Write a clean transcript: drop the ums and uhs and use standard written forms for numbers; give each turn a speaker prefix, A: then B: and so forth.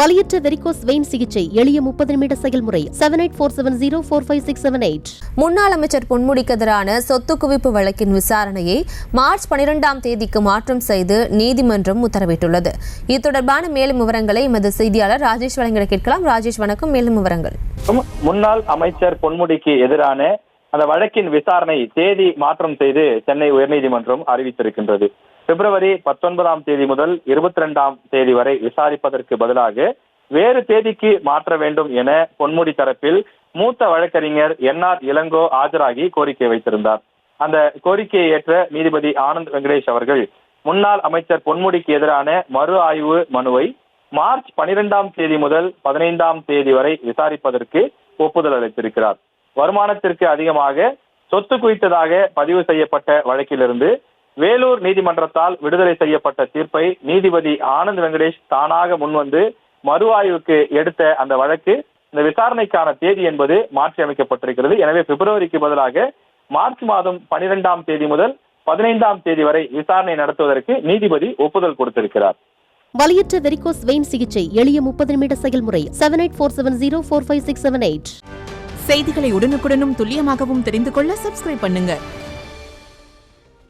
A: வலியற்ற varicose vein சிகிச்சை எளிய 30 நிமிட செயல்முறை 7847045678.
B: முன்னாள் அமைச்சர் பொன்முடிக்கு எதிரான சொத்து குவிப்பு வழக்கின் விசாரணையை மார்ச் 12ஆம் தேதிக்கு மாற்றம் செய்து நீதிமன்றம் உத்தரவிட்டுள்ளது. இது தொடர்பான மேலும் விவரங்களை எமது செய்தியாளர் ராஜேஷ் வழங்கிட கேட்கலாம். ராஜேஷ், வணக்கம். மேலும் விவரங்கள்.
C: முன்னாள் அமைச்சர் பொன்முடிக்கு எதிரான அந்த வழக்கின் விசாரணை தேதி மாற்றம் செய்து சென்னை உயர்நீதிமன்றம் அறிவித்திருக்கின்றது. பிப்ரவரி 19ஆம் தேதி முதல் 22ஆம் தேதி வரை விசாரிப்பதற்கு பதிலாக வேறு தேதிக்கு மாற்ற வேண்டும் என பொன்முடி தரப்பில் மூத்த வழக்கறிஞர் NR இளங்கோ ஆஜராகி கோரிக்கை வைத்திருந்தார். அந்த கோரிக்கையை ஏற்ற நீதிபதி ஆனந்த் வெங்கடேஷ் அவர்கள் முன்னாள் அமைச்சர் பொன்முடிக்கு எதிரான மறு ஆய்வு மனுவை மார்ச் 12ஆம் தேதி முதல் 15ஆம் தேதி வரை விசாரிப்பதற்கு ஒப்புதல் அளித்திருக்கிறார். வருமானத்திற்கு அதிகமாக சொத்து குவித்ததாக பதிவு செய்யப்பட்ட வழக்கிலிருந்து வேலூர் நீதிமன்றத்தால் விடுதலை செய்யப்பட்ட தீர்ப்பை நீதிபதி ஆனந்த் வெங்கடேஷ் தானாக முன்வந்து மறு ஆய்வுக்கு எடுத்த அந்த வழக்கு இந்த விசாரணைக்கான தேதி என்பது மாற்றி அமைக்கப்பட்டிருக்கிறது. எனவே பிப்ரவரிக்கு பதிலாக மார்ச் மாதம் 12ஆம் தேதி முதல் 15ஆம் தேதி வரை விசாரணை நடத்துவதற்கு நீதிபதி ஒப்புதல் கொடுத்திருக்கிறார்.
A: வலியற்ற வெரிகோஸ் வெயின் சிகிச்சை எளிய 30 நிமிட செயல்முறை 7847045678.
D: செய்திகளை உடனுக்குடனும் துல்லியமாகவும் தெரிந்து கொள்ள சப்ஸ்கிரைப் பண்ணுங்க.